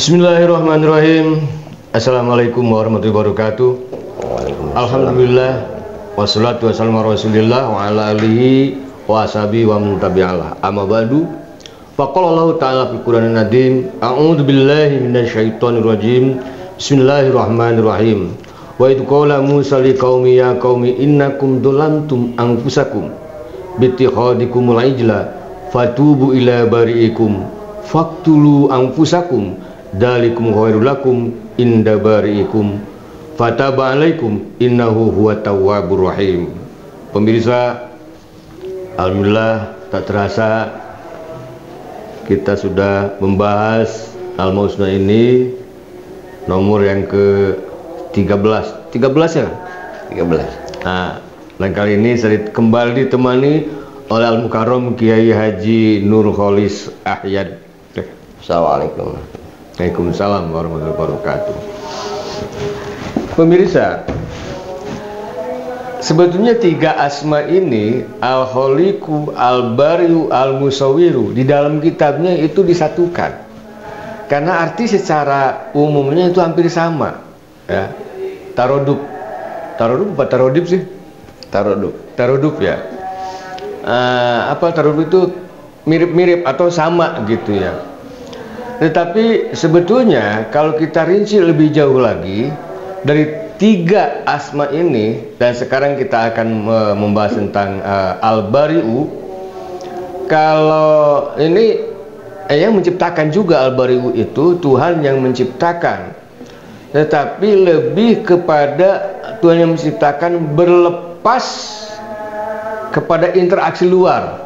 Bismillahirrahmanirrahim. Assalamualaikum warahmatullahi wabarakatuh. Alhamdulillah wassalatu wassalamu ala Rasulillah wa ala alihi wa ashabihi wa man tabi'alah. Amma ba'du. Faqala Allah ta'ala fil Qur'anil Nadim, a'udzu billahi minasyaitonir rajim. Bismillahirrahmanirrahim. Wa idh qala Musa liqaumi ya qaumi innakum dhalamtum anfusakum bittikhadikumul ijla fatubu ila bari'ikum faqtulu anfusakum dalikum khairul lakum inda bari'ikum fataba alaikum innahu huwa tawwabur rahim. Pemirsa, alhamdulillah tak terasa kita sudah membahas Al-Mausuna ini nomor yang ke-13 ya? 13. Nah, lain kali ini saya kembali ditemani oleh Al-Mukarram Kiai Haji Nur Kholis Ahyad. Assalamualaikum. Waalaikumsalam warahmatullahi wabarakatuh. Pemirsa, sebetulnya tiga asma ini, Al-Khaliqu, Al-Bari'u, Al-Musawwiru, di dalam kitabnya itu disatukan. Karena arti secara umumnya itu hampir sama, ya. Tarodub apa tarodib sih? Tarodub ya. Tarodub itu mirip-mirip atau sama gitu ya. Tetapi sebetulnya kalau kita rinci lebih jauh lagi dari tiga asma ini, dan sekarang kita akan membahas tentang Al-Bari'u. Kalau ini yang menciptakan juga, Al-Bari'u itu Tuhan yang menciptakan, tetapi lebih kepada Tuhan yang menciptakan berlepas kepada interaksi luar.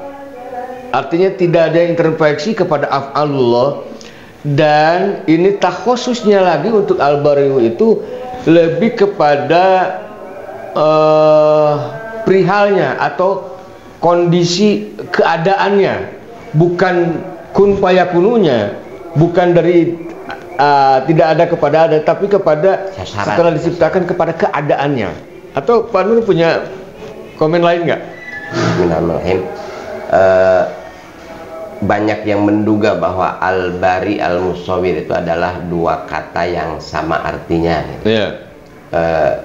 Artinya tidak ada intervensi kepada af'alullah. Dan ini takhususnya lagi untuk Al-Bari'u itu lebih kepada perihalnya atau kondisi keadaannya, bukan kun fayakununya, bukan dari tidak ada kepada ada, tapi kepada setelah diciptakan kepada keadaannya. Atau Pak Nur punya komen lain nggak? Bismillahirrahmanirrahim. Banyak yang menduga bahwa Al-Bari, Al-Musawwir itu adalah dua kata yang sama artinya. Yeah.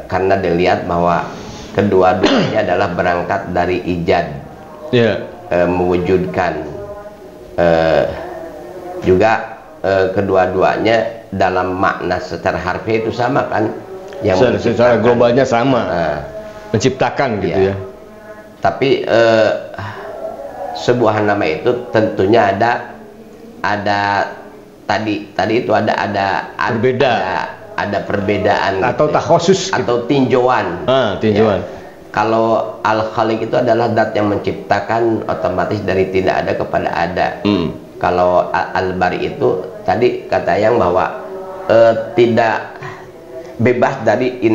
Karena dilihat bahwa kedua-duanya adalah berangkat dari ijad, mewujudkan. Juga kedua-duanya dalam makna secara harfiah itu sama kan? Yang secara globalnya sama, menciptakan gitu ya. Tapi sebuah nama itu tentunya ada tadi itu ada perbedaan atau gitu, takhusus atau tinjauan. Tinjauan. Ya. Kalau Al-Khaliq itu adalah zat yang menciptakan, otomatis dari tidak ada kepada ada. Kalau Al-Bari itu tadi kata yang bahwa tidak bebas dari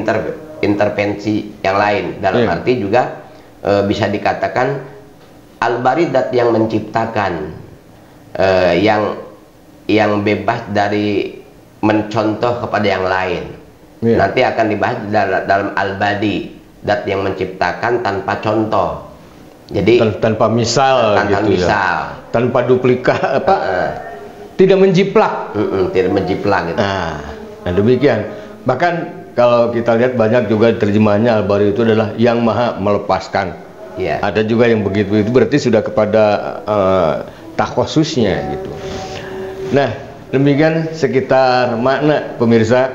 intervensi yang lain. Dalam arti juga bisa dikatakan Al-Bari zat yang menciptakan, yang bebas dari mencontoh kepada yang lain. Nanti akan dibahas dalam Al-Badi, zat yang menciptakan tanpa contoh. Jadi tanpa misal, tanpa duplikat, tidak menjiplak. Tidak menjiplak gitu. Nah, demikian. Bahkan kalau kita lihat banyak juga terjemahannya Al-Bari itu adalah yang maha melepaskan. Ada juga yang begitu, itu berarti sudah kepada takhususnya gitu. Nah, demikian sekitar makna, pemirsa.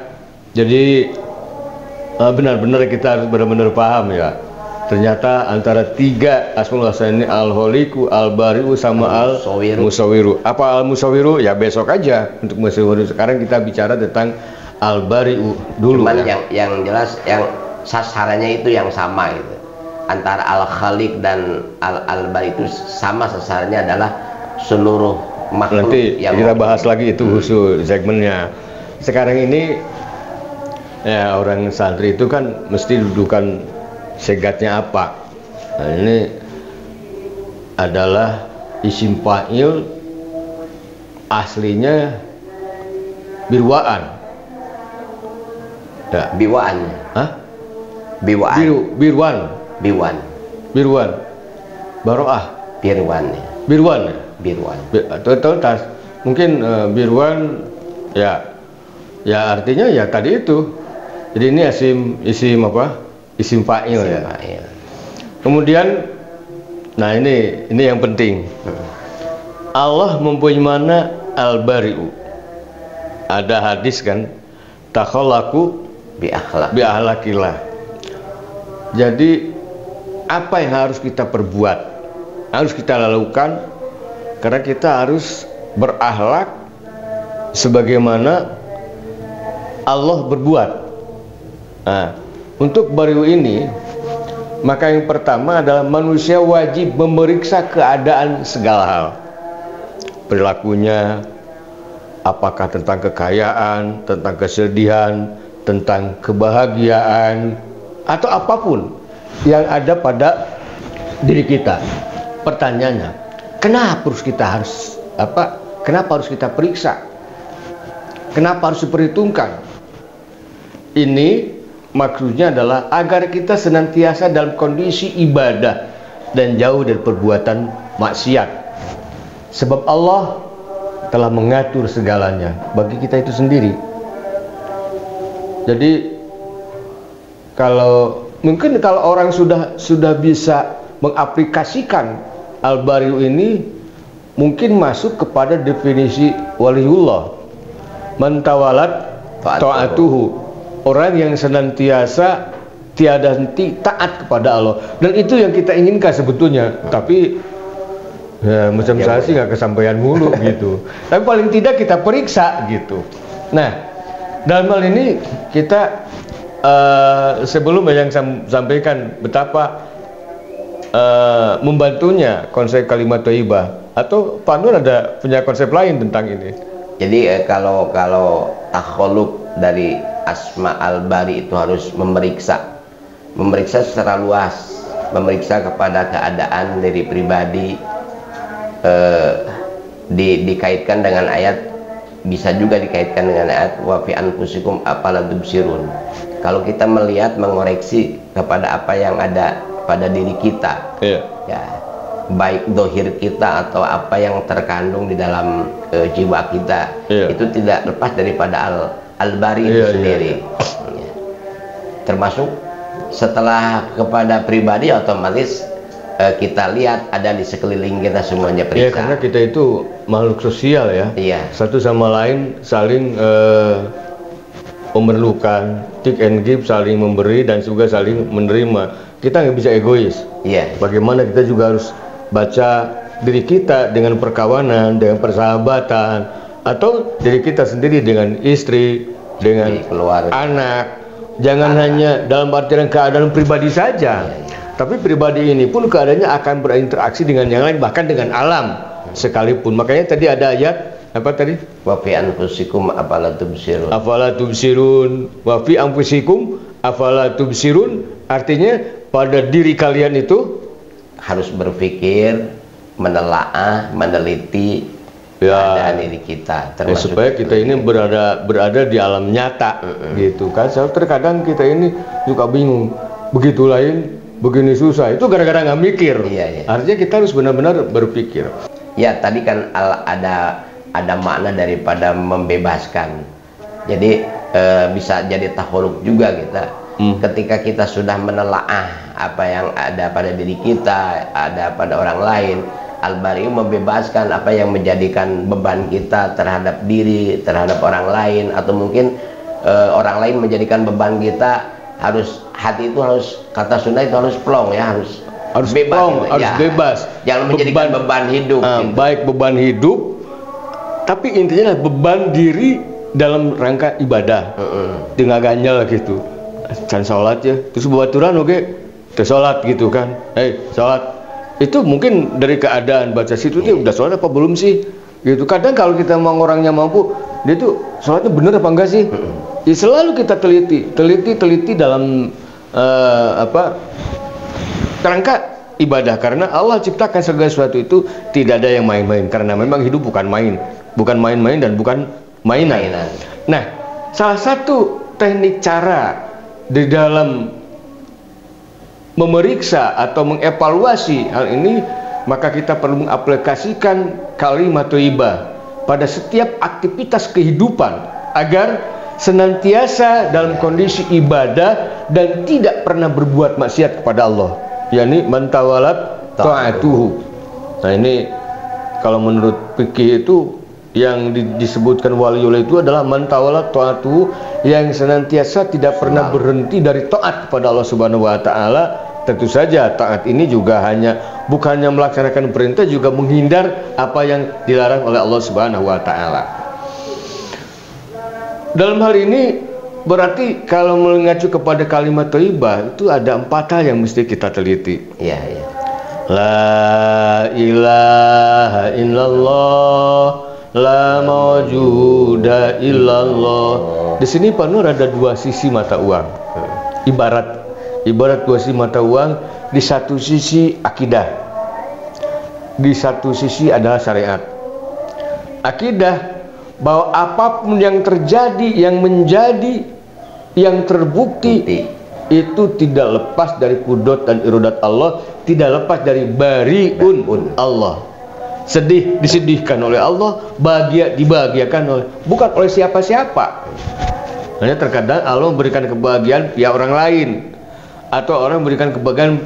Jadi benar-benar kita harus benar-benar paham ya. Ternyata antara tiga Asmaul Husna ini, Al-Khaliqu, Al-Bari'u, sama Al-Musawwiru. Apa Al-Musawwiru? Ya besok aja untuk Musawwiru. Sekarang kita bicara tentang Al-Bari'u dulu. Cuman yang jelas yang sasarannya itu yang sama gitu. Antara Al-Khaliq dan Al-Bari itu sama sasarannya adalah seluruh makhluk. Nanti yang kita bahas lagi itu khusus segmennya. Sekarang ini ya orang santri itu kan mesti dudukan segatnya apa. Nah, ini adalah isim fa'il, aslinya birwaan. Ya. Biwaan. Hah? Biwaan. Birwan. Baroah. Birwan. Birwan. Birwan. Total tas. Mungkin Birwan ya Ya artinya ya tadi itu. Jadi ini isim apa? Isim fa'il ya. Kemudian, nah ini yang penting. Allah mempunyai mana al-bari'u. Ada hadis kan, takhallaqu bi akhlaqillah. Jadi apa yang harus kita perbuat, harus kita lakukan, karena kita harus berakhlak sebagaimana Allah berbuat. Nah, untuk bari'u ini, maka yang pertama adalah manusia wajib memeriksa keadaan segala hal, perilakunya, apakah tentang kekayaan, tentang kesedihan, tentang kebahagiaan, atau apapun yang ada pada diri kita. Pertanyaannya, kenapa harus kita periksa? Kenapa harus diperhitungkan? Ini maksudnya adalah agar kita senantiasa dalam kondisi ibadah dan jauh dari perbuatan maksiat. Sebab Allah telah mengatur segalanya bagi kita itu sendiri. Jadi mungkin kalau orang sudah bisa mengaplikasikan al-bari'u ini, mungkin masuk kepada definisi waliullah, man tawalat ta'atuhu, orang yang senantiasa tiada henti taat kepada Allah. Dan itu yang kita inginkan sebetulnya. Tapi ya, macam saya sih nggak kesampaian mulu gitu. Tapi paling tidak kita periksa gitu. Nah, dalam hal ini kita sebelum yang sampaikan betapa membantunya konsep kalimat thayyibah, atau Pak Nur ada punya konsep lain tentang ini? Jadi kalau takhalluq dari asma al-bari itu harus memeriksa secara luas, memeriksa kepada keadaan dari pribadi, dikaitkan dengan ayat, bisa juga dikaitkan dengan ayat wa fi anfusikum afala tubsirun. Kalau kita melihat, mengoreksi kepada apa yang ada pada diri kita, ya, baik dohir kita atau apa yang terkandung di dalam jiwa kita, itu tidak lepas daripada al-bari itu sendiri. Ya. Termasuk setelah kepada pribadi, otomatis kita lihat ada di sekeliling kita semuanya periksa. Karena kita itu makhluk sosial ya. Satu sama lain saling memerlukan, take and give, saling memberi dan juga saling menerima. Kita nggak bisa egois. Bagaimana kita juga harus baca diri kita dengan perkawanan, dengan persahabatan, atau diri kita sendiri dengan istri, dengan keluarga, anak. Jangan hanya dalam artian keadaan pribadi saja, tapi pribadi ini pun keadaannya akan berinteraksi dengan yang lain, bahkan dengan alam sekalipun. Makanya tadi ada ayat apa tadi? Wa fi anfusikum afala tubsirun. Afala tubsirun, wa fi anfusikum afala tubsirun. Artinya pada diri kalian itu harus berpikir, menelaah, meneliti keadaan diri kita, supaya kita ini berada di alam nyata, gitu kan. Terkadang kita ini suka bingung, begitu lain, begini susah. Itu gara-gara nggak mikir. Artinya kita harus benar-benar berpikir. Ya, tadi kan ada makna daripada membebaskan. Jadi bisa jadi takhalluq juga kita. Ketika kita sudah menelaah apa yang ada pada diri kita, ada pada orang lain, al-bari'u membebaskan apa yang menjadikan beban kita terhadap diri, terhadap orang lain, atau mungkin orang lain menjadikan beban kita. Hati itu harus, kata Sunda itu harus plong ya, harus bebas, plong, gitu. Harus bebas. Jangan menjadikan beban hidup. Gitu. Baik beban hidup, tapi intinya beban diri dalam rangka ibadah. Dengan ganyal gitu. Can sholat ya, terus bebaturan sholat gitu kan. Sholat. Itu mungkin dari keadaan baca situ dia udah sholat apa belum sih? Gitu. Kadang kalau kita mau orangnya mampu, dia tuh sholatnya bener apa enggak sih? Ya, selalu kita teliti dalam kerangka ibadah, karena Allah ciptakan segala sesuatu itu tidak ada yang main-main, karena memang hidup bukan main-main dan bukan mainan. Nah, salah satu teknik cara di dalam memeriksa atau mengevaluasi hal ini, maka kita perlu mengaplikasikan kalimat thayyibah pada setiap aktivitas kehidupan agar senantiasa dalam kondisi ibadah dan tidak pernah berbuat maksiat kepada Allah, yakni man tawalat ta'atuhu. Nah ini kalau menurut fikih itu yang disebutkan waliullah itu adalah man tawalat ta'atuhu, yang senantiasa tidak pernah berhenti dari taat kepada Allah Subhanahu wa taala. Tentu saja taat ini juga bukannya melaksanakan perintah, juga menghindar apa yang dilarang oleh Allah Subhanahu wa taala. Dalam hal ini berarti kalau mengacu kepada kalimat thayyibah itu ada 4 hal yang mesti kita teliti. Iya, iya. La ilaha illallah, la mawjuda illallah. Di sini Pak Nur ada 2 sisi mata uang. Ibarat 2 sisi mata uang, di satu sisi akidah, di satu sisi adalah syariat. Akidah bahwa apapun yang terjadi, yang menjadi, yang terbukti itu tidak lepas dari kudrat dan iradat Allah, tidak lepas dari bariun Allah. Sedih disedihkan oleh Allah, bahagia dibahagiakan oleh, bukan oleh siapa-siapa. Hanya terkadang Allah memberikan kebahagiaan pihak orang lain, atau orang memberikan kebahagiaan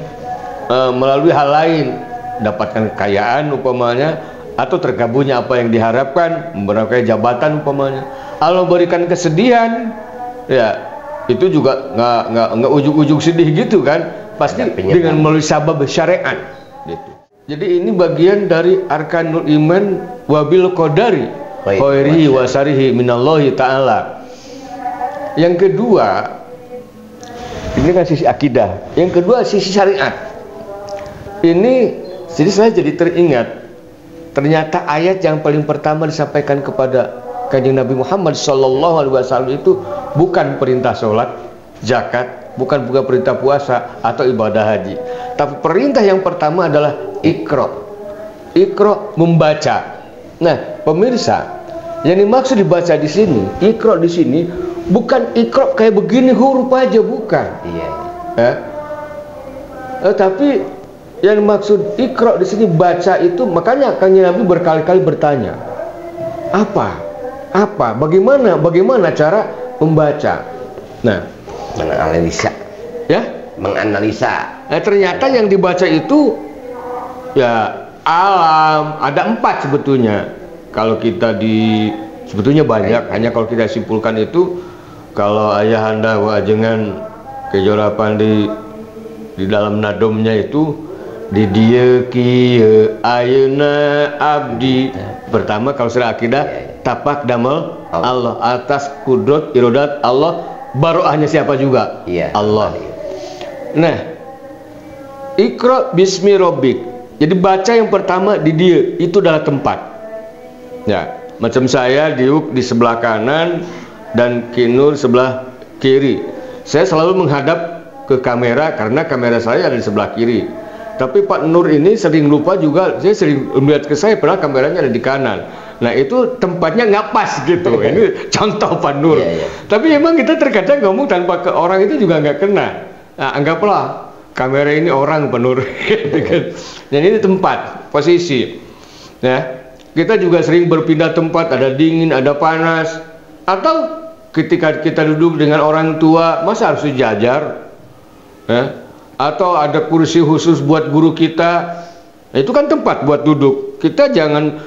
melalui hal lain, dapatkan kekayaan umpamanya, atau terkabulnya apa yang diharapkan, mendapatkan jabatan umpamanya. Allah memberikan kesedihan, ya itu juga nggak ujuk-ujuk sedih gitu kan, pasti dengan melalui sabab syariat gitu. Jadi ini bagian dari arkanul iman wabil qadari khairihi wa syarrihi minallahi ta'ala. Yang kedua, ini kan sisi akidah. Yang kedua sisi syariat. Ini jadi saya jadi teringat, ternyata ayat yang paling pertama disampaikan kepada Kanjeng Nabi Muhammad SAW itu bukan perintah sholat, zakat, bukan perintah puasa atau ibadah haji. Tapi perintah yang pertama adalah Iqra. Iqra, membaca. Nah, pemirsa, yang dimaksud dibaca di sini, Iqra di sini bukan Iqra kayak begini huruf aja, bukan. Iya. Tapi yang dimaksud Iqra di sini baca itu, makanya Kanjeng Nabi berkali-kali bertanya, apa, bagaimana cara membaca. Nah, menganalisa. Ya, menganalisa. Ternyata yang dibaca itu ya alam, ada 4 sebetulnya. Kalau kita sebetulnya banyak, hanya kalau kita simpulkan itu, kalau ayahanda wajengan kejorapan di dalam nadomnya itu, di dia kieu ayeuna abdi. Pertama kalau sudah akidah, tapak damal Allah, atas kudrat iradat Allah, baroahnya siapa juga? Allah. Nah, Iqra bismi rabbik. Jadi baca yang pertama di dia, itu adalah tempat. Ya, macam saya Diuk di sebelah kanan dan Kinur sebelah kiri. Saya selalu menghadap ke kamera karena kamera saya ada di sebelah kiri. Tapi Pak Nur ini sering lupa juga, saya sering melihat ke saya padahal kameranya ada di kanan. Nah itu tempatnya nggak pas gitu. Ini contoh Pak Nur. Tapi emang kita terkadang ngomong tanpa ke orang itu juga nggak kena. Nah, anggaplah kamera ini orang Pak Nur. Dan ini tempat, posisi. Ya, kita juga sering berpindah tempat, ada dingin, ada panas. Atau ketika kita duduk dengan orang tua, masa harus sejajar? Ya? Atau ada kursi khusus buat guru kita, itu kan tempat buat duduk. Kita jangan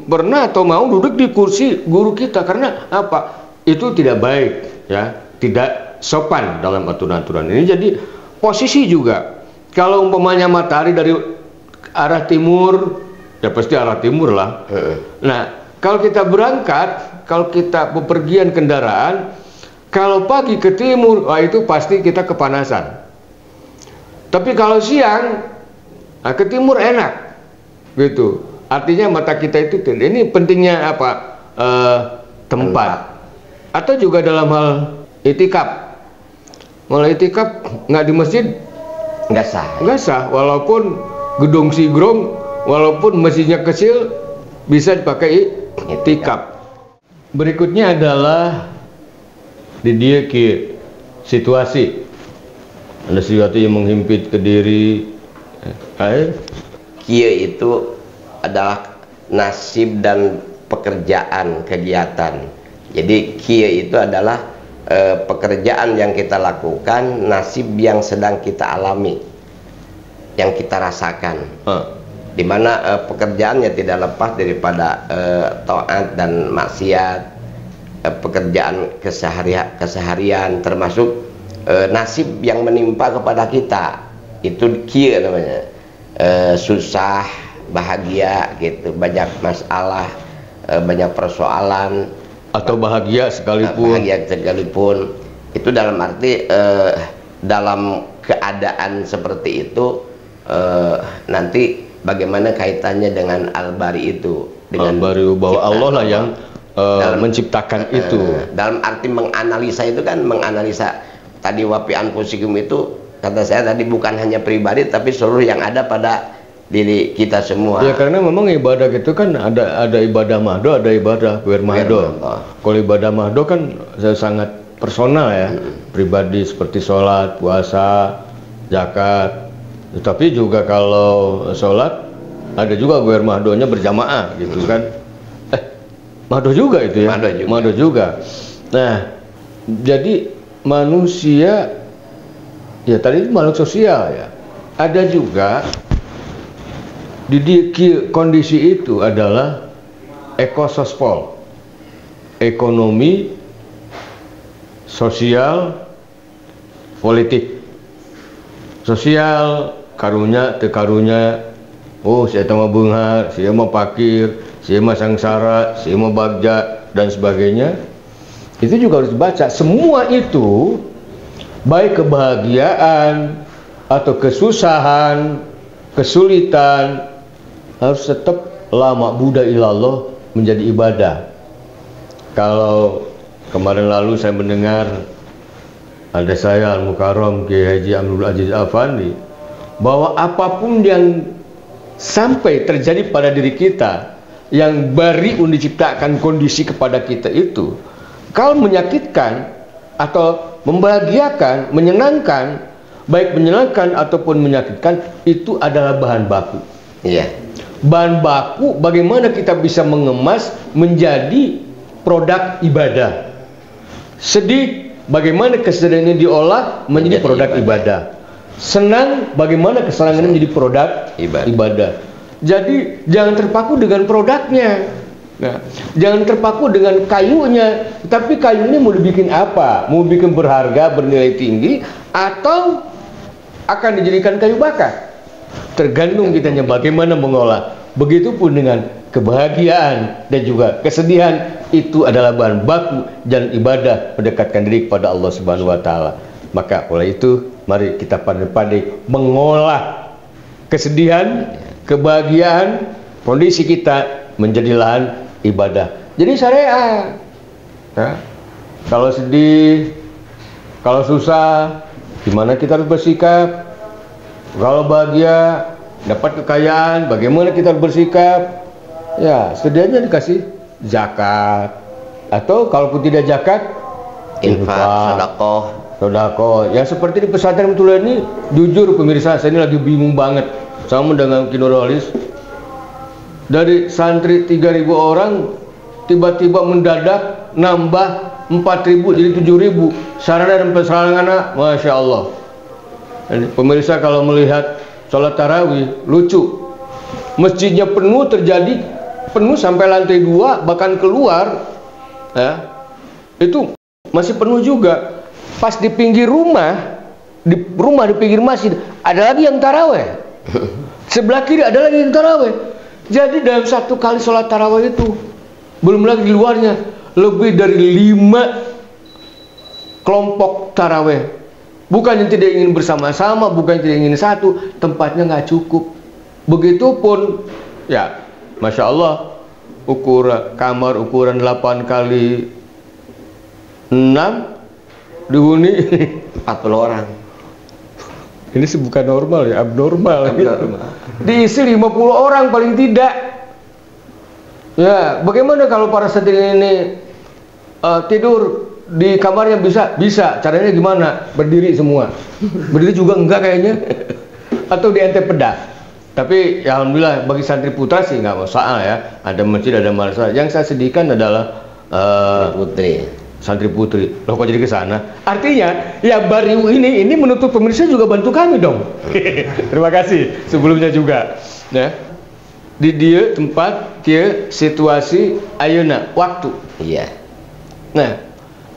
pernah atau mau duduk di kursi guru kita, karena apa? Itu tidak baik, ya, tidak sopan dalam aturan-aturan ini. Jadi posisi juga, kalau umpamanya matahari dari arah timur, ya pasti arah timur lah. Nah, kalau kita berangkat, kalau kita bepergian kendaraan, kalau pagi ke timur, wah itu pasti kita kepanasan. Tapi kalau siang, nah ke timur enak, gitu. Artinya mata kita itu, ini pentingnya apa? Tempat. Atau juga dalam hal itikaf. Malah itikaf nggak di masjid, nggak sah. Walaupun gedung sigrong, walaupun masjidnya kecil, bisa dipakai itikaf. Berikutnya adalah di dia situasi. Ada sesuatu yang menghimpit ke diri. Kia itu adalah nasib dan pekerjaan, kegiatan Jadi kia itu adalah pekerjaan yang kita lakukan, nasib yang sedang kita alami, yang kita rasakan. Dimana pekerjaannya tidak lepas daripada taat dan maksiat, pekerjaan keseharian termasuk nasib yang menimpa kepada kita, itu kia namanya. Susah, bahagia gitu, banyak masalah, banyak persoalan, atau bahagia sekalipun. Itu dalam arti dalam keadaan seperti itu, nanti bagaimana kaitannya dengan Al-Bari itu, dengan Al-Bari, bahwa Allah lah yang menciptakan itu. Dalam arti menganalisa itu kan, menganalisa tadi wafi anfusikum itu, kata saya tadi, bukan hanya pribadi tapi seluruh yang ada pada diri kita semua. Ya, karena memang ibadah gitu kan ada ibadah mahdo, ada ibadah wir mahdo. Kalau ibadah mahdo kan sangat personal ya, pribadi, seperti sholat, puasa, zakat. Tapi juga kalau sholat ada juga wir mahdonya berjamaah gitu kan. Mahdo juga itu ya. Mahdo juga. Nah, jadi manusia ya tadi itu makhluk sosial ya. Ada juga di kondisi itu adalah ekosospol, ekonomi, sosial, politik. Sosial, karunya, tekarunya, oh saya mau benghar, saya mau pakir, saya mau sangsara, saya mau bagja, dan sebagainya. Itu juga harus dibaca. Semua itu, baik kebahagiaan atau kesusahan, kesulitan, harus tetap lama Buddha ilallah menjadi ibadah. Kalau kemarin lalu saya mendengar ada saya Al-Mukarram Kiai Haji Abdul Aziz Afandi, bahwa apapun yang sampai terjadi pada diri kita yang bariun diciptakan kondisi kepada kita itu, kalau menyakitkan atau membahagiakan, menyenangkan, baik menyenangkan ataupun menyakitkan, itu adalah bahan baku. Iya. Bahan baku bagaimana kita bisa mengemas menjadi produk ibadah. Sedih, bagaimana kesedihan ini diolah menjadi produk ibadah. Senang, bagaimana kesenangan ini menjadi produk ibadah. Jadi jangan terpaku dengan produknya. Nah, jangan terpaku dengan kayunya. Tapi kayu ini mau dibikin apa? Mau bikin berharga, bernilai tinggi, atau akan dijadikan kayu bakar? Tergantung kitanya bagaimana mengolah. Begitupun dengan kebahagiaan dan juga kesedihan, itu adalah bahan baku dan ibadah mendekatkan diri kepada Allah Subhanahu wa taala. Maka oleh itu mari kita pandai-pandai mengolah kesedihan, kebahagiaan, kondisi kita menjadi lahan ibadah. Jadi syariah. Ya. Kalau sedih, kalau susah, gimana kita harus bersikap? Kalau bahagia, dapat kekayaan, bagaimana kita harus bersikap? Ya, sedianya dikasih zakat, atau kalaupun tidak zakat, infak, sedekah. Yang seperti di pesantren Betul ini, jujur pemirsa, saya ini lagi bingung banget sama dengan Kinuralis. Dari santri 3.000 orang, tiba-tiba mendadak nambah 4.000 jadi 7.000. Sarana dan prasarana, masya Allah. Pemirsa kalau melihat sholat tarawih, lucu. Masjidnya penuh, terjadi penuh sampai lantai 2, bahkan keluar, ya, itu masih penuh juga. Pas di pinggir rumah, di pinggir masjid, ada lagi yang tarawih. Sebelah kiri ada lagi yang tarawih. Jadi dalam satu kali sholat tarawih itu, belum lagi di luarnya, lebih dari 5 kelompok tarawih. Bukan yang tidak ingin bersama-sama, bukan yang tidak ingin satu, tempatnya nggak cukup. Begitupun, ya, masya Allah, kamar ukuran 8 kali 6 dihuni 40 orang. Ini sih bukan normal ya, abnormal. Diisi 50 orang paling tidak. Ya, bagaimana kalau para santri ini tidur di kamarnya? Bisa. Caranya gimana? Berdiri semua. Berdiri juga enggak kayaknya. Atau di ente peda. Tapi ya alhamdulillah bagi santri putra sih nggak masalah ya. Ada masjid, ada madrasah. Yang saya sedihkan adalah Putri. Santri putri. Loh kok jadi ke sana? Artinya ya Bariu ini menuntut pemirsa juga bantu kami dong. Terima kasih sebelumnya juga. Ya. Di dia tempat dia situasi ayeuna waktu. Iya. Nah,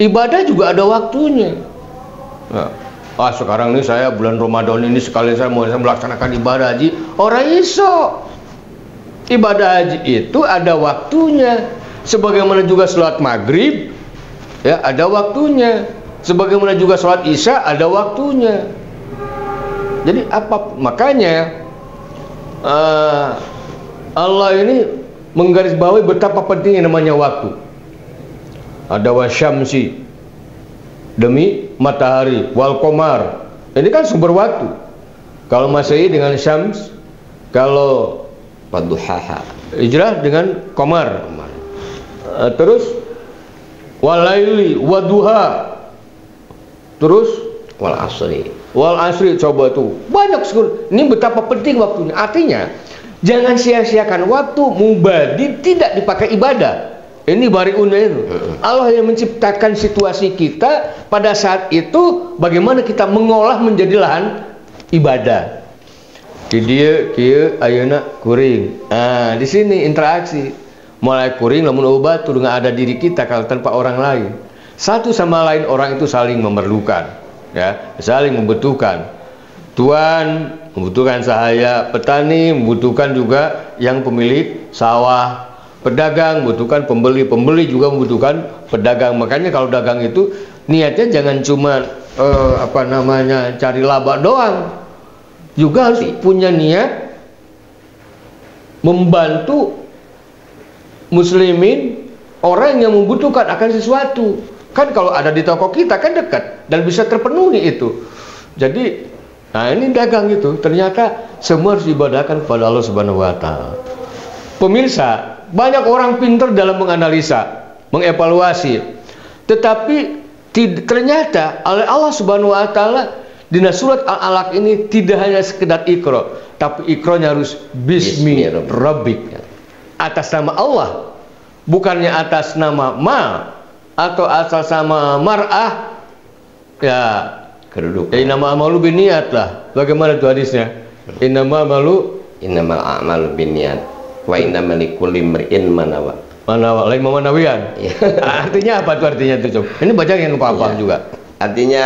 ibadah juga ada waktunya. Nah, sekarang ini saya bulan Ramadan ini sekali saya mau melaksanakan ibadah haji. Orang iso. Ibadah haji itu ada waktunya. Sebagaimana juga sholat maghrib, ya ada waktunya. Sebagaimana juga sholat isya ada waktunya. Jadi apa? Makanya Allah ini menggarisbawahi betapa pentingnya namanya waktu. Ada wasyamsi, demi matahari, wal qamar. Ini kan sumber waktu. Kalau Masehi dengan syams, kalau Wadduhaha. Hijrah dengan qamar. Terus walaili waduha. Terus Wal asri. wal asri, coba tuh banyak sekali. Ini betapa penting waktunya. Artinya jangan sia-siakan waktu. Mubadi tidak dipakai ibadah. Ini bariunnya itu. Allah yang menciptakan situasi kita pada saat itu, bagaimana kita mengolah menjadi lahan ibadah. Di dia kieu ayeuna kuring. Di sini interaksi. Mulai kuring lamun obat tuh dengan ada diri kita kalau tanpa orang lain. Satu sama lain orang itu saling memerlukan, ya, saling membutuhkan. Tuan membutuhkan saya, petani membutuhkan juga yang pemilik sawah, pedagang membutuhkan pembeli, pembeli juga membutuhkan pedagang. Makanya kalau dagang itu niatnya jangan cuma cari laba doang, juga harus punya niat membantu muslimin, orang yang membutuhkan akan sesuatu. Kan kalau ada di toko kita kan dekat dan bisa terpenuhi itu. Jadi, ini dagang itu ternyata semua harus diibadahkan kepada Allah Subhanahu wa taala. Pemirsa, banyak orang pintar dalam menganalisa, mengevaluasi. Tetapi ternyata oleh Allah Subhanahu wa taala di surat Al-Alaq ini tidak hanya sekedar ikra, tapi ikranya harus bismi rabbik. Atas nama Allah, bukannya atas nama ma atau atas nama mar'ah, ya kedudukan. Innama amalu binniyat lah. Bagaimana itu hadisnya? Innamal a'malu binniyat wa innamal likulli imri'in ma nawa. Lain manawian. Artinya apa tuh artinya itu, Coba? Ini baca yang paham juga. Artinya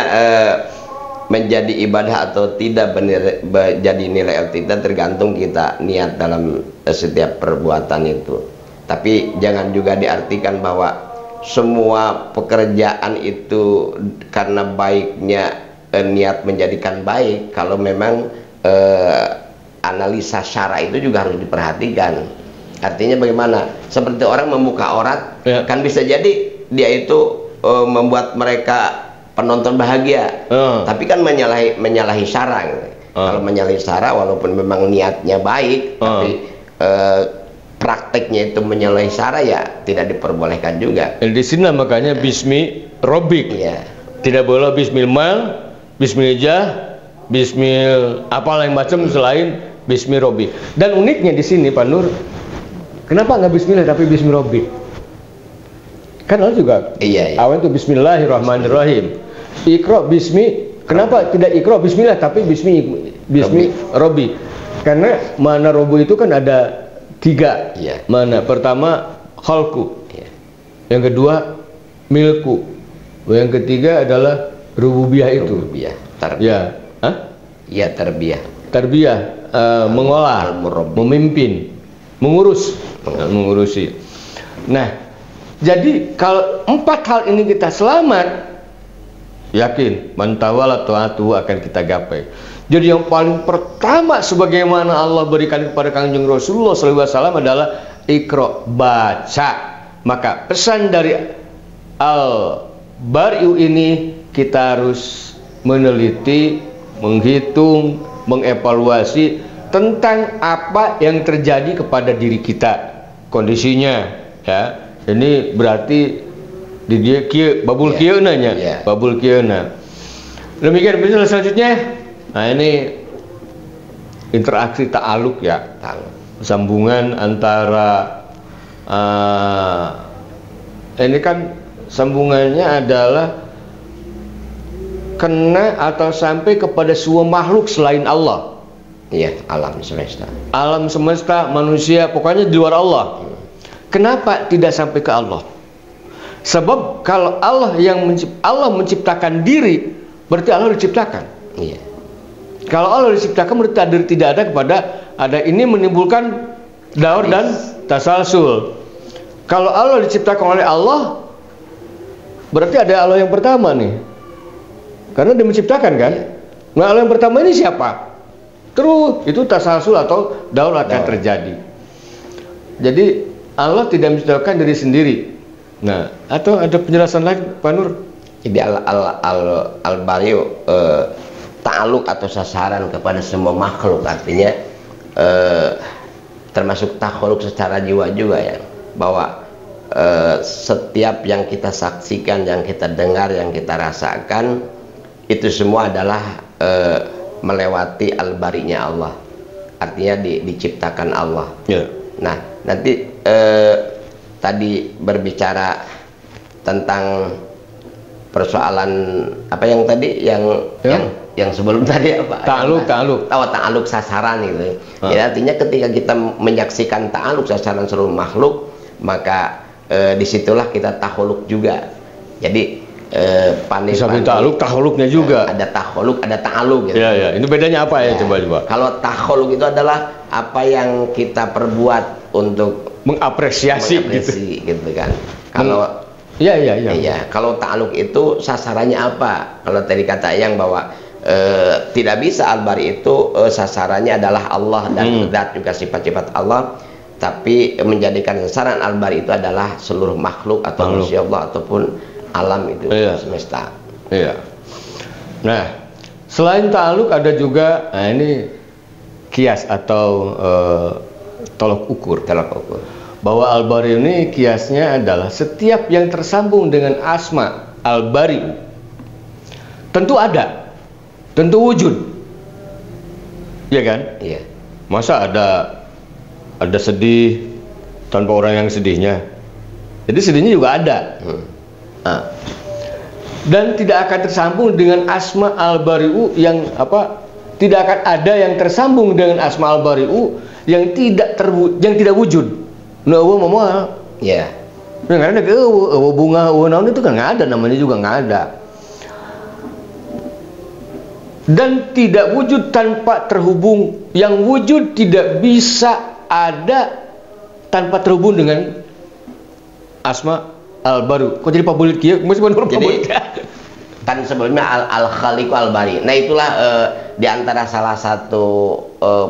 menjadi ibadah atau tidak jadi nilai atau tidak tergantung kita niat dalam setiap perbuatan itu. Tapi jangan juga diartikan bahwa semua pekerjaan itu karena baiknya niat menjadikan baik. Kalau memang analisa syara itu juga harus diperhatikan. Artinya bagaimana? Seperti orang membuka aurat, ya, kan bisa jadi dia itu membuat mereka penonton bahagia, tapi kan menyalahi syara gitu. Kalau menyalahi syara walaupun memang niatnya baik, tapi prakteknya itu menyalahi syara, ya tidak diperbolehkan juga. Di sini makanya bismi robik, ya. Tidak boleh bismil mal, bismil jah, bismil apa yang macam selain bismi robik. Dan uniknya di sini Pak Nur, kenapa nggak bismillah tapi bismi robik? Kan Allah juga awan itu bismillahirrahmanirrahim. Iqra bismi, kenapa tidak iqra bismillah tapi bismi robbi? Karena mana robu itu kan ada 3. Mana pertama khalqu, yang kedua milku, yang ketiga adalah rububiyah itu. Tarbiyah, mengolah, memimpin, mengurusi. Nah, jadi kalau 4 hal ini kita selamat, yakin mantawala ta'atu akan kita gapai. Jadi yang paling pertama sebagaimana Allah berikan kepada Kanjeng Rasulullah SAW adalah Iqra, baca. Maka pesan dari Al-Bari'u ini kita harus meneliti, menghitung, mengevaluasi tentang apa yang terjadi kepada diri kita, kondisinya, ya. Ini berarti di dia kieu babul kieu nanya, babul kieu na. Demikian bisa selanjutnya. Nah, ini interaksi ta'aluk, ya, sambungan antara ini kan sambungannya adalah kena atau sampai kepada semua makhluk selain Allah. Iya, alam semesta. Alam semesta, manusia, pokoknya di luar Allah. Kenapa tidak sampai ke Allah? Sebab kalau Allah menciptakan diri, berarti Allah diciptakan. Iya. Kalau Allah diciptakan berarti tidak ada kepada ada, ini menimbulkan daur dan tasalsul. Kalau Allah diciptakan oleh Allah, berarti ada Allah yang pertama nih. Karena dia menciptakan kan? Nah, Allah yang pertama ini siapa? Terus itu tasalsul atau daur akan terjadi. Jadi Allah tidak menciptakan diri sendiri. Nah, atau ada penjelasan lain, Pak Nur? Jadi al-bari'u ta'aluk atau sasaran kepada semua makhluk, artinya termasuk takhluk secara jiwa juga ya, bahwa setiap yang kita saksikan, yang kita dengar, yang kita rasakan itu semua adalah melewati al-bari'nya Allah, artinya diciptakan Allah. Nah, nanti tadi berbicara tentang persoalan apa yang tadi yang sebelum tadi apa? Ta'aluk sasaran gitu. Ya, artinya ketika kita menyaksikan ta'aluk sasaran seluruh makhluk, maka disitulah kita taholuk juga. Jadi pandai-pandai taholuknya juga. Ada taholuk, ada ta'aluk gitu. Ya. Ini bedanya apa ya, coba. Kalau taholuk itu adalah apa yang kita perbuat untuk mengapresiasi gitu kan. Kalau Iya, kalau ta'aluk itu sasarannya apa? Kalau tadi kata yang bahwa tidak bisa al-bari itu sasarannya adalah Allah dan zat juga sifat-sifat Allah, tapi menjadikan sasaran al-bari itu adalah seluruh makhluk atau manusia Allah ataupun alam itu semesta. Iya. Nah, selain ta'aluk ada juga, nah ini kias atau tolok ukur. Bahwa al-bari ini kiasnya adalah setiap yang tersambung dengan asma al-bari tentu ada, tentu wujud, ya kan? Iya. Masa ada sedih tanpa orang yang sedihnya? Jadi sedihnya juga ada. Nah, dan tidak akan tersambung dengan asma al-bari'u yang apa? Tidak akan ada yang tersambung dengan asma al-bari'u yang tidak wujud. Nah, mama. Ya. Nggak ada bunga, naon itu kan nggak ada, namanya juga nggak ada. Dan tidak wujud tanpa terhubung. Yang wujud tidak bisa ada tanpa terhubung dengan asma al-baru. Kok jadi pabulit kia? Jadi kan sebelumnya al-khaliqu al-bari. Nah, itulah di antara salah satu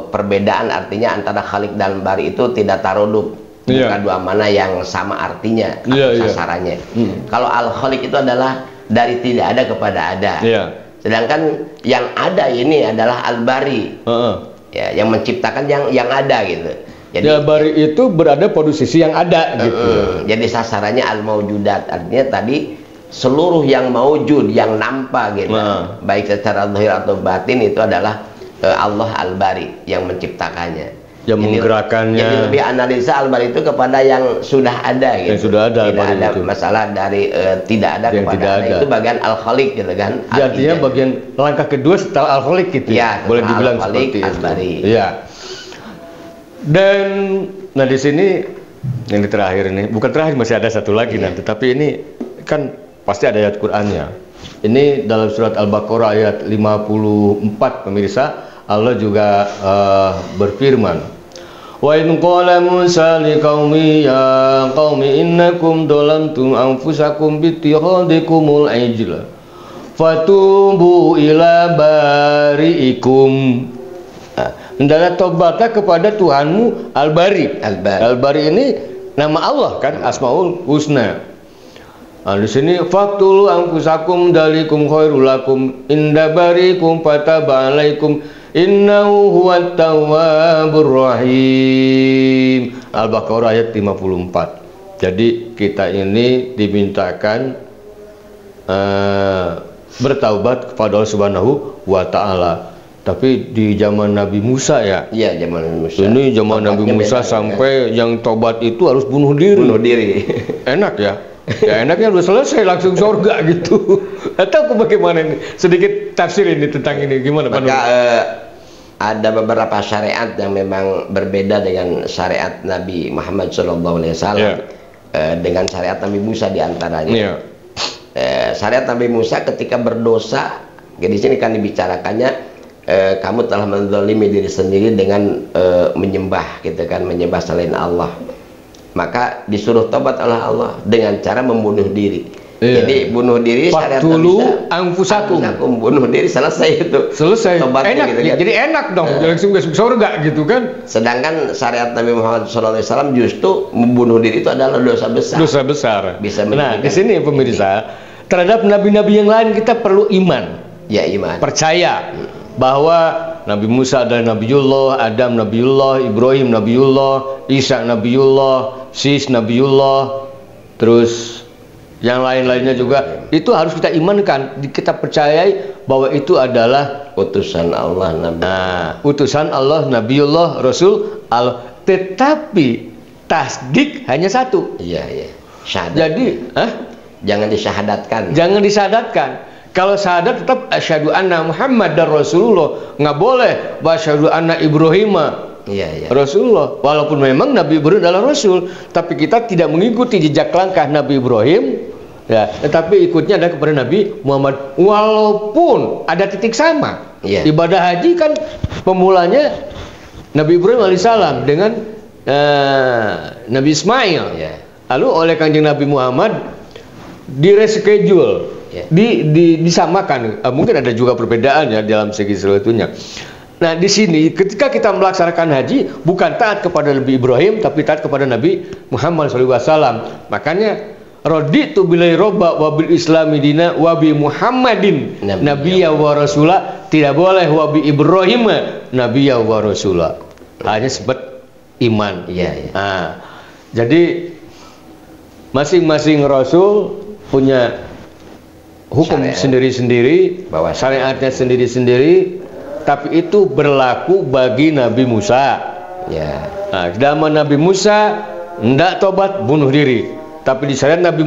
perbedaan, artinya antara khaliq dan bari itu tidak tarodub. Bukan dua mana yang sama artinya, sasarannya. Kalau al-khaliq itu adalah dari tidak ada kepada ada. Sedangkan yang ada ini adalah al-bari. Ya, yang menciptakan yang ada gitu. Jadi al-bari itu berada pada posisi yang ada gitu. Jadi sasarannya al-maujudat. Artinya tadi seluruh yang maujud, yang nampak gitu. Baik secara zahir atau batin itu adalah Allah al-bari yang menciptakannya. Yang menggerakkannya. Jadi lebih analisa al-bari itu kepada yang sudah ada gitu. Yang sudah ada. Tidak ada itu masalah dari tidak ada yang kepada tidak ada. Itu bagian al-khaliq gitu kan. Artinya bagian langkah kedua setelah al-khaliq gitu. Ya, boleh dibilang seperti al-bari. Iya. Dan nah di sini yang terakhir ini, bukan terakhir, masih ada satu lagi nanti, tapi ini kan pasti ada ayat Qur'annya. Ini dalam surat Al-Baqarah ayat 54, pemirsa. Allah juga berfirman, wa in qala Musa liqaumi ya qaumi innakum dhalamtum anfusakum bittikhadikumul ijla fatubu ila bari'ikum. Hendaklah tobatlah kepada Tuhanmu al-bari. Al-bari ini nama Allah kan, Asmaul Husna. Nah, di sini faqtulu anfusakum dalikum khairul lakum inda barikum fataba alaikum innahu huwat tawwabur rahim. Al-Baqarah ayat 54. Jadi kita ini dimintakan bertaubat kepada Allah Subhanahu wa taala. Tapi di zaman Nabi Musa ya. Iya, zaman Nabi Musa. Ini zaman Nabi Musa sampai yang tobat itu harus bunuh diri. Bunuh diri. Enak ya. Ya enaknya udah selesai langsung surga gitu. Atau bagaimana ini? Sedikit tafsir ini tentang ini gimana Pak? Maka ada beberapa syariat yang memang berbeda dengan syariat Nabi Muhammad SAW, dengan syariat Nabi Musa diantaranya. Syariat Nabi Musa ketika berdosa, di sini kan dibicarakannya, kamu telah menzalimi diri sendiri dengan menyembah, gitu kan, menyembah selain Allah. Maka disuruh tobat oleh Allah dengan cara membunuh diri. Jadi bunuh diri syariat anfusakum, bunuh diri selesai itu. Selesai. Tobatnya, enak gitu kan? Jadi enak dong, langsung masuk surga gitu kan. Sedangkan syariat Nabi Muhammad SAW justru membunuh diri itu adalah dosa besar. Dosa besar. Bisa nah, di sini pemirsa, terhadap nabi-nabi yang lain kita perlu iman. Ya, iman. Percaya bahwa Nabi Musa adalah Nabiullah, Adam Nabiullah, Ibrahim Nabiullah, Isa Nabiullah, Sis Nabiullah, terus yang lain-lainnya juga itu harus kita imankan, kita percayai bahwa itu adalah utusan Allah, Nabi. Nah, utusan Allah, Nabiullah, Rasul Allah. Tetapi tasdik hanya satu. Iya, iya. Syahadat. Jadi, jangan disyahadatkan. Jangan disyahadatkan. Kalau syahadat tetap asyhadu anna Muhammad dan Rasulullah. Nggak boleh asyhadu anna Ibrahim Rasulullah. Walaupun memang Nabi Ibrahim adalah Rasul, tapi kita tidak mengikuti jejak langkah Nabi Ibrahim, ya, tetapi ikutnya ada kepada Nabi Muhammad. Walaupun ada titik sama. Ibadah haji kan pemulanya Nabi Ibrahim alaihissalam dengan Nabi Ismail. Lalu oleh Kanjeng Nabi Muhammad direschedule, disamakan. Mungkin ada juga perbedaan ya dalam segi seluruhnya. Nah, di sini ketika kita melaksanakan haji bukan taat kepada Nabi Ibrahim tapi taat kepada Nabi Muhammad SAW. Makanya raditu billahi robba wa bil islami dina wa bi Muhammadin nabiyya wa rasula. Tidak boleh wa bi Ibrahim nabiyya wa rasula. Hanya sebut iman. Nah, jadi masing-masing rasul punya hukum sendiri-sendiri, bahwa syariatnya sendiri-sendiri. Tapi itu berlaku bagi Nabi Musa. Nah, zaman Nabi Musa hendak tobat bunuh diri. Tapi di syariat Nabi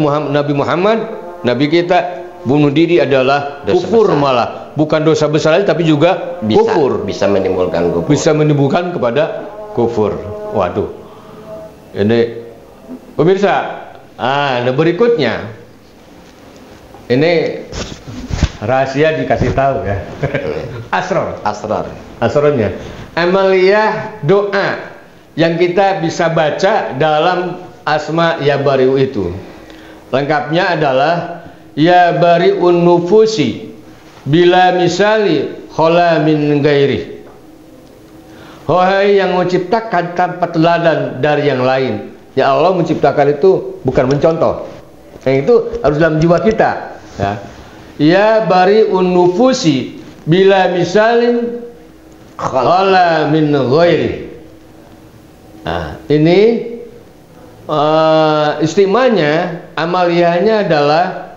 Muhammad, Nabi kita, bunuh diri adalah kufur malah. Bukan dosa besar tapi juga kufur. Bisa menimbulkan kufur. Bisa menimbulkan kepada kufur. Waduh. Ini pemirsa. Nah, berikutnya. Ini rahasia dikasih tahu ya. Asrornya amaliyah doa yang kita bisa baca dalam asma ya bari'u itu. Lengkapnya adalah ya bari'un nufusi bila misali khola min gairi. Wahai yang menciptakan tanpa teladan dari yang lain. Ya Allah menciptakan itu bukan mencontoh. Yang itu harus dalam jiwa kita ya. Ya bari'un nufusi bila misalin khala min ghairi. Nah, ini istimanya, amaliyahnya adalah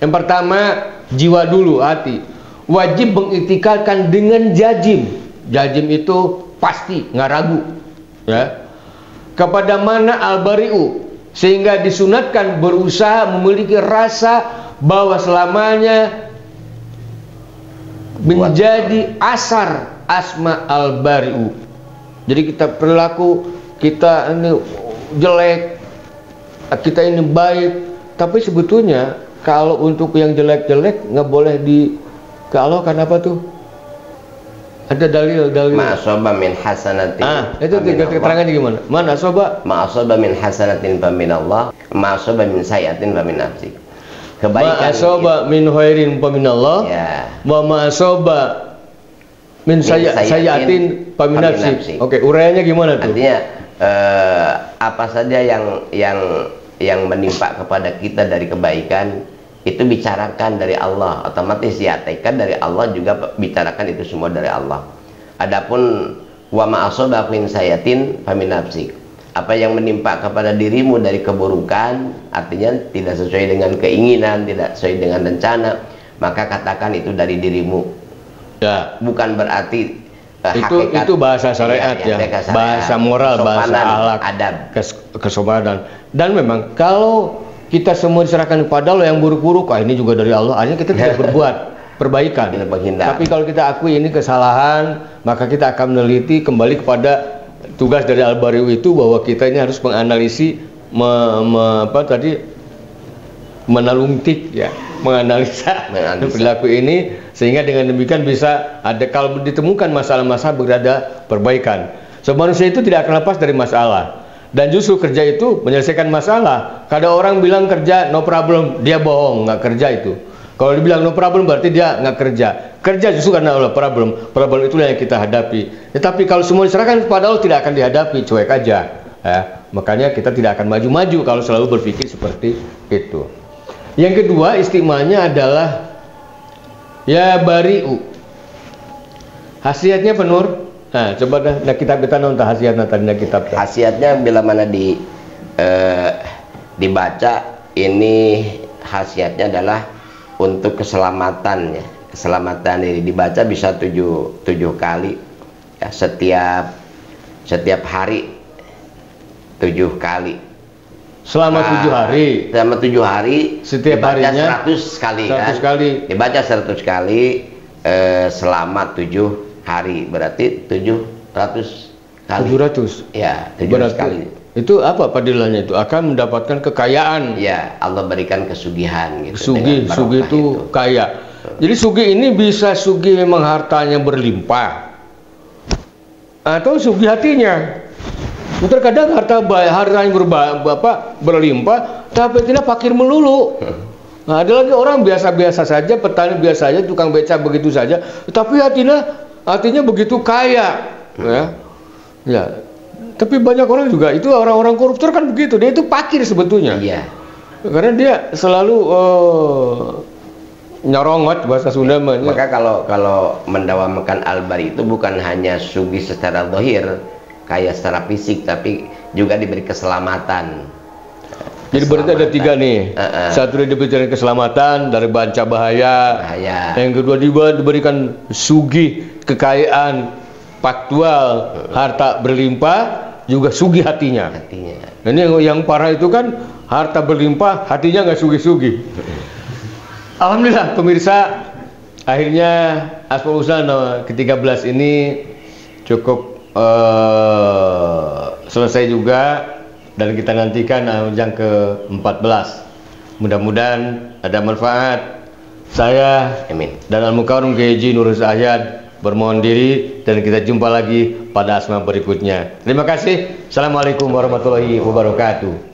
yang pertama jiwa dulu, hati. Wajib mengiktikalkan dengan jazim. Jazim itu pasti, nggak ragu. Ya. Kepada mana al-bari'u, sehingga disunatkan berusaha memiliki rasa bahwa selamanya menjadi asar asma al-bari'u. Jadi kita perilaku kita ini jelek, kita ini baik, tapi sebetulnya kalau untuk yang jelek-jelek nggak boleh dikalahkan. Apa tuh? Ada dalil. Ma'asoba min hasanatin. Itu keterangannya gimana? Mana asoba? Ma'asoba min hasanatin fa min Allah, ma'asoba min sayatin fa min nafsi. Kebaikan ma'asoba min khairin fa min Allah, wa ma'asoba min sayatin fa min nafsi. Oke, uraiannya gimana tuh? Artinya apa saja yang menimpa kepada kita dari kebaikan itu bicarakan dari Allah, otomatis diartikan dari Allah, juga bicarakan itu semua dari Allah. Adapun wa ma'asoba min sayatin fa min nafsi, apa yang menimpa kepada dirimu dari keburukan, artinya tidak sesuai dengan keinginan, tidak sesuai dengan rencana, maka katakan itu dari dirimu. Ya, bukan berarti itu bahasa syariat ya, bahasa moral, bahasa akhlak, adab, kesopanan. Dan memang kalau kita semua diserahkan kepada Allah, yang buruk-buruk, ini juga dari Allah, akhirnya kita tidak berbuat perbaikan. Tapi kalau kita akui ini kesalahan, maka kita akan meneliti kembali kepada tugas dari Al-Bari'u itu, bahwa kita ini harus menganalisis, menalungtik ya, menganalisa perilaku ini, sehingga dengan demikian bisa ada, kalau ditemukan masalah-masalah, berada perbaikan. So, manusia itu tidak akan lepas dari masalah, dan justru kerja itu menyelesaikan masalah. Kadang orang bilang kerja no problem, dia bohong, nggak kerja itu. Kalau dibilang no problem berarti dia nggak kerja. Kerja justru karena Allah problem itulah yang kita hadapi. Tetapi kalau semua diserahkan kepada Allah, tidak akan dihadapi, cuek aja ya. Makanya kita tidak akan maju-maju kalau selalu berpikir seperti itu. Yang kedua, istimewanya adalah ya bari'u. Khasiatnya penur. Nah, coba dah kita nonton khasiatnya tadi kitab. Khasiatnya bila mana dibaca ini, khasiatnya adalah untuk keselamatan ya. Keselamatan ini dibaca bisa 7 kali ya, setiap hari 7 kali. Selama 7 hari. Selama 7 hari. Setiap harinya 100 kali 100 kan? kali. Dibaca 100 kali selama 7 hari. Berarti 700 kali. 700. Ya, 700 kali. Itu apa padilannya itu? Akan mendapatkan kekayaan. Ya, Allah berikan kesugihan gitu. Sugih itu kaya. Jadi sugih ini bisa sugih memang hartanya berlimpah, atau sugih hatinya. Terkadang hartanya berlimpah, tapi tidak fakir melulu. Nah, ada lagi orang biasa-biasa saja, petani biasa saja, tukang beca begitu saja, tapi hatinya begitu kaya. Ya. Tapi banyak orang juga, itu orang-orang koruptor kan begitu, dia itu fakir sebetulnya. Iya. Karena dia selalu nyorongot bahasa Sunda. Maka kalau mendawamkan Al-Bari itu bukan hanya sugih secara zahir, kaya secara fisik, tapi juga diberi keselamatan. Jadi berarti ada 3 nih. Satu, diberikan keselamatan dari banca bahaya. Yang kedua, diberikan sugih kekayaan faktual, harta berlimpah, juga sugih hatinya. Ini yang parah itu kan harta berlimpah, hatinya nggak sugih-sugih. Alhamdulillah pemirsa, akhirnya Asmaul Husna ke-13 ini cukup selesai juga, dan kita nantikan yang ke-14. Mudah-mudahan ada manfaat. Saya dan Al-Mukarram Kiai Haji Nurul Sahyad bermohon diri, dan kita jumpa lagi pada asma berikutnya. Terima kasih. Assalamualaikum warahmatullahi wabarakatuh.